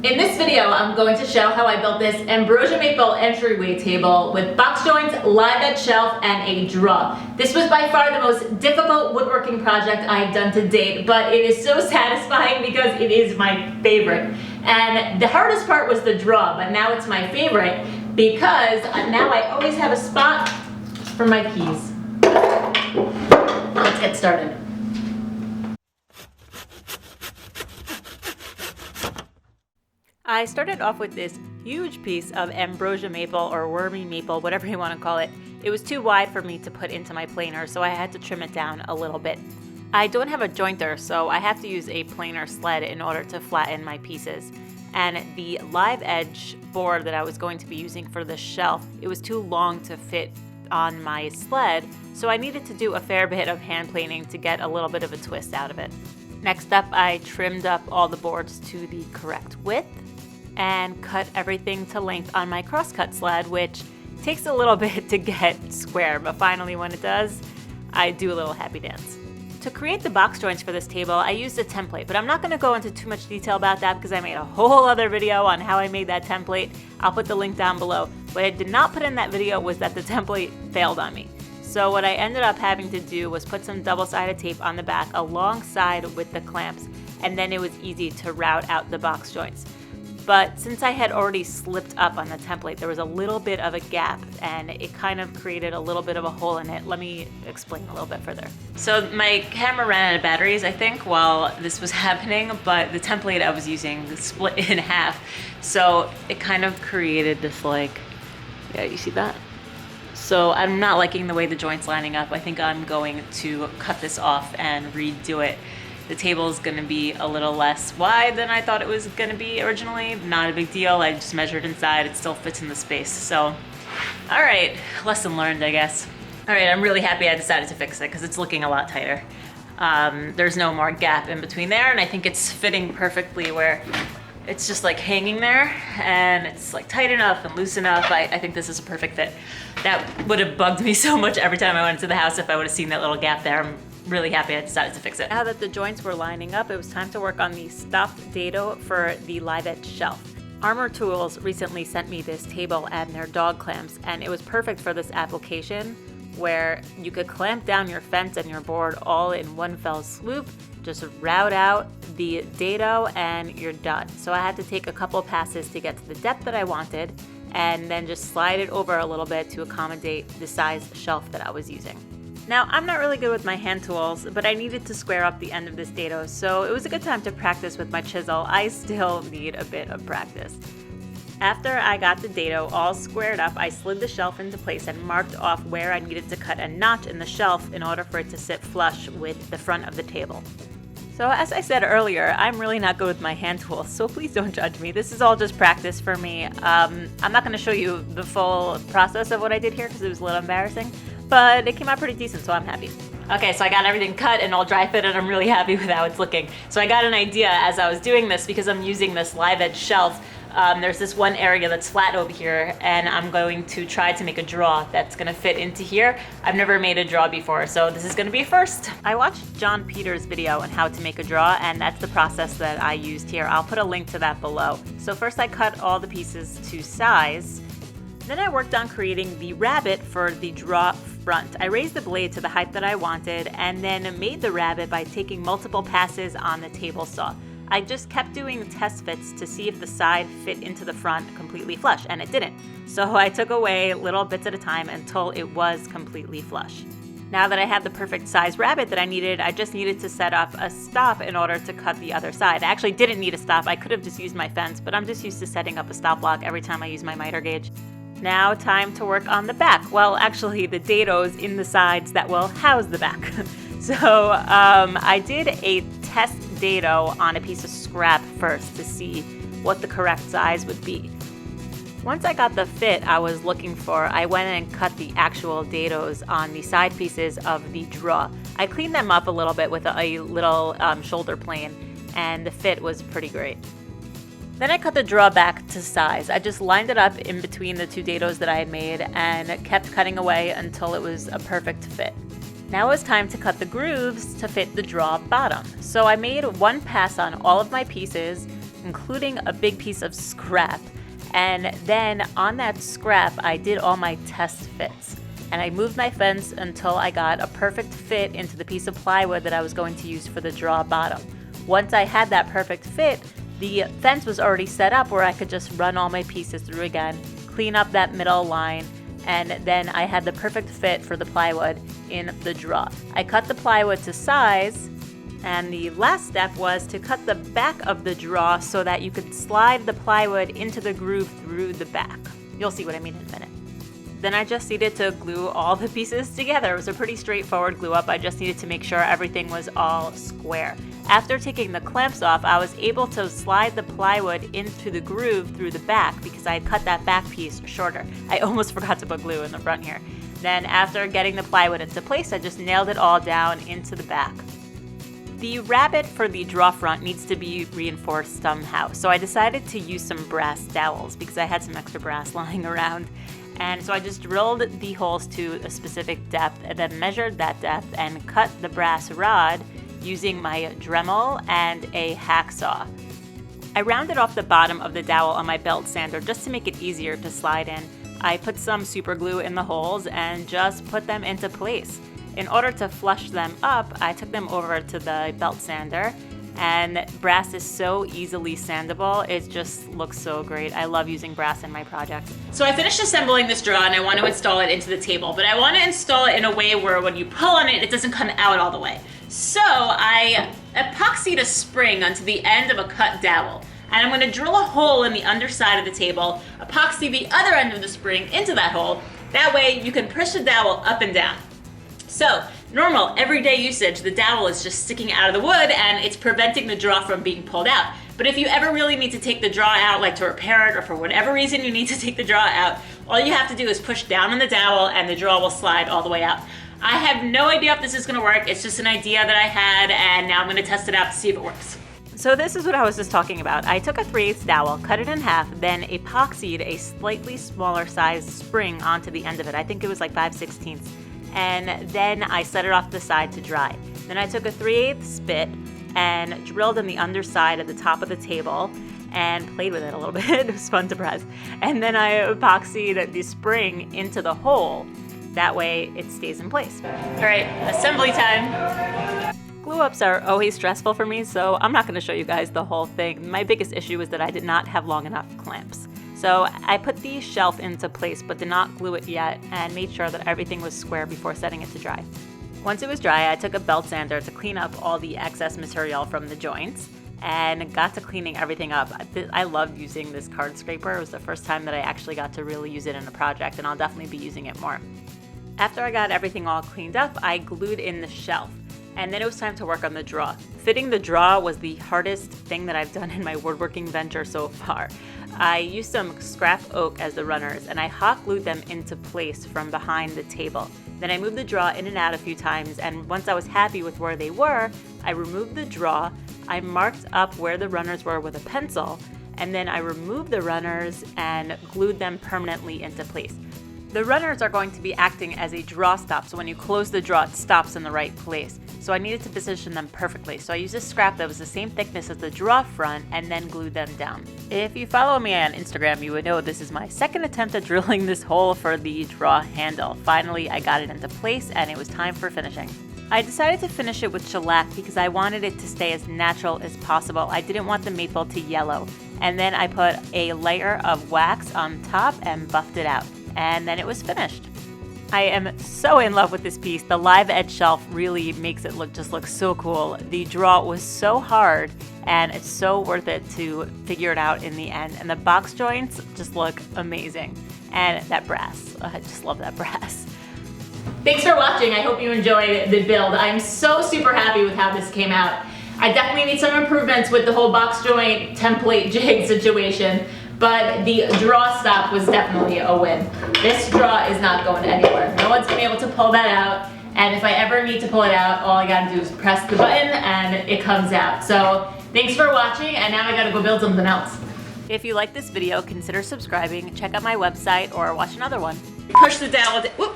In this video, I'm going to show how I built this ambrosia maple entryway table with box joints, live edge shelf, and a draw. This was by far the most difficult woodworking project I've done to date, but it is so satisfying because it is my favorite. And the hardest part was the draw, but now it's my favorite because now I always have a spot for my keys. Let's get started. I started off with this huge piece of ambrosia maple or wormy maple, whatever you want to call it. It was too wide for me to put into my planer, so I had to trim it down a little bit. I don't have a jointer, so I have to use a planer sled in order to flatten my pieces. And the live edge board that I was going to be using for the shelf, it was too long to fit on my sled, so I needed to do a fair bit of hand planing to get a little bit of a twist out of it. Next up, I trimmed up all the boards to the correct width and cut everything to length on my crosscut sled, which takes a little bit to get square, but finally when it does, I do a little happy dance. To create the box joints for this table, I used a template, but I'm not going to go into too much detail about that because I made a whole other video on how I made that template. I'll put the link down below. What I did not put in that video was that the template failed on me. So what I ended up having to do was put some double-sided tape on the back alongside with the clamps, and then it was easy to route out the box joints. But since I had already slipped up on the template, there was a little bit of a gap and it kind of created a little bit of a hole in it. Let me explain a little bit further. So my camera ran out of batteries, I think, while this was happening, but the template I was using split in half. So it kind of created this yeah, you see that? So I'm not liking the way the joint's lining up. I think I'm going to cut this off and redo it. The table is going to be a little less wide than I thought it was going to be originally. Not a big deal. I just measured inside. It still fits in the space. So, all right, lesson learned, I guess. All right, I'm really happy I decided to fix it because it's looking a lot tighter. There's no more gap in between there, and I think it's fitting perfectly where it's just like hanging there, and it's like tight enough and loose enough. I think this is a perfect fit. That would have bugged me so much every time I went into the house if I would have seen that little gap there. I'm really happy I decided to fix it. Now that the joints were lining up, it was time to work on the stuffed dado for the live edge shelf. Armor Tools recently sent me this table and their dog clamps, and it was perfect for this application where you could clamp down your fence and your board all in one fell swoop, just route out the dado and you're done. So I had to take a couple passes to get to the depth that I wanted and then just slide it over a little bit to accommodate the size shelf that I was using. Now, I'm not really good with my hand tools, but I needed to square up the end of this dado, so it was a good time to practice with my chisel. I still need a bit of practice. After I got the dado all squared up, I slid the shelf into place and marked off where I needed to cut a notch in the shelf in order for it to sit flush with the front of the table. So as I said earlier, I'm really not good with my hand tools, so please don't judge me. This is all just practice for me. I'm not going to show you the full process of what I did here because it was a little embarrassing, but it came out pretty decent, so I'm happy. Okay, so I got everything cut and all dry fit, and I'm really happy with how it's looking. So I got an idea as I was doing this because I'm using this live edge shelf. There's this one area that's flat over here, and I'm going to try to make a draw that's gonna fit into here. I've never made a draw before, so this is gonna be a first. I watched John Peters' video on how to make a draw, and that's the process that I used here. I'll put a link to that below. So first I cut all the pieces to size. Then I worked on creating the rabbet for the draw front. I raised the blade to the height that I wanted and then made the rabbet by taking multiple passes on the table saw. I just kept doing test fits to see if the side fit into the front completely flush, and it didn't. So I took away little bits at a time until it was completely flush. Now that I had the perfect size rabbet that I needed, I just needed to set up a stop in order to cut the other side. I actually didn't need a stop. I could have just used my fence, but I'm just used to setting up a stop block every time I use my miter gauge. Now time to work on the back. Well, actually the dados in the sides that will house the back. So I did a test dado on a piece of scrap first to see what the correct size would be. Once I got the fit I was looking for, I went and cut the actual dados on the side pieces of the draw. I cleaned them up a little bit with a little shoulder plane, and the fit was pretty great. Then I cut the draw back to size. I just lined it up in between the two dados that I had made and kept cutting away until it was a perfect fit. Now it was time to cut the grooves to fit the draw bottom. So I made one pass on all of my pieces, including a big piece of scrap. And then on that scrap, I did all my test fits. And I moved my fence until I got a perfect fit into the piece of plywood that I was going to use for the draw bottom. Once I had that perfect fit, the fence was already set up where I could just run all my pieces through again, clean up that middle line, and then I had the perfect fit for the plywood in the draw. I cut the plywood to size, and the last step was to cut the back of the draw so that you could slide the plywood into the groove through the back. You'll see what I mean in a minute. Then I just needed to glue all the pieces together. It was a pretty straightforward glue up. I just needed to make sure everything was all square. After taking the clamps off, I was able to slide the plywood into the groove through the back because I had cut that back piece shorter. I almost forgot to put glue in the front here. Then after getting the plywood into place, I just nailed it all down into the back. The rabbet for the draw front needs to be reinforced somehow, so I decided to use some brass dowels because I had some extra brass lying around. And so I just drilled the holes to a specific depth and then measured that depth and cut the brass rod using my Dremel and a hacksaw. I rounded off the bottom of the dowel on my belt sander just to make it easier to slide in. I put some super glue in the holes and just put them into place. In order to flush them up, I took them over to the belt sander, and brass is so easily sandable. It just looks so great. I love using brass in my projects. So I finished assembling this draw and I want to install it into the table, but I want to install it in a way where when you pull on it, it doesn't come out all the way. So I epoxied a spring onto the end of a cut dowel, and I'm going to drill a hole in the underside of the table, epoxy the other end of the spring into that hole. That way you can push the dowel up and down. So, normal, everyday usage, the dowel is just sticking out of the wood and it's preventing the draw from being pulled out. But if you ever really need to take the draw out, like to repair it or for whatever reason you need to take the draw out, all you have to do is push down on the dowel and the draw will slide all the way out. I have no idea if this is going to work. It's just an idea that I had, and now I'm going to test it out to see if it works. So this is what I was just talking about. I took a 3/8 dowel, cut it in half, then epoxied a slightly smaller sized spring onto the end of it. I think it was like 5/16. And then I set it off to the side to dry. Then I took a 3/8 bit and drilled in the underside at the top of the table and played with it a little bit. It was fun to press. And then I epoxied the spring into the hole. That way it stays in place. All right, assembly time. Glue ups are always stressful for me, so I'm not going to show you guys the whole thing. My biggest issue is that I did not have long enough clamps. So I put the shelf into place but did not glue it yet and made sure that everything was square before setting it to dry. Once it was dry, I took a belt sander to clean up all the excess material from the joints and got to cleaning everything up. I love using this card scraper. It was the first time that I actually got to really use it in a project, and I'll definitely be using it more. After I got everything all cleaned up, I glued in the shelf. And then it was time to work on the draw. Fitting the draw was the hardest thing that I've done in my woodworking venture so far. I used some scrap oak as the runners, and I hot glued them into place from behind the table. Then I moved the draw in and out a few times, and once I was happy with where they were, I removed the draw, I marked up where the runners were with a pencil, and then I removed the runners and glued them permanently into place. The runners are going to be acting as a draw stop, so when you close the draw, it stops in the right place. So I needed to position them perfectly. So I used a scrap that was the same thickness as the draw front and then glued them down. If you follow me on Instagram, you would know this is my second attempt at drilling this hole for the draw handle. Finally, I got it into place and it was time for finishing. I decided to finish it with shellac because I wanted it to stay as natural as possible. I didn't want the maple to yellow. And then I put a layer of wax on top and buffed it out. And then it was finished. I am so in love with this piece. The live edge shelf really makes it look so cool. The draw was so hard and it's so worth it to figure it out in the end. And the box joints just look amazing. And that brass, I just love that brass. Thanks for watching. I hope you enjoyed the build. I'm so super happy with how this came out. I definitely need some improvements with the whole box joint template jig situation. But the draw stop was definitely a win. This draw is not going anywhere. No one's gonna be able to pull that out. And if I ever need to pull it out, all I gotta do is press the button and it comes out. So thanks for watching, and now I gotta go build something else. If you like this video, consider subscribing, check out my website, or watch another one. Push the dowel. Whoop.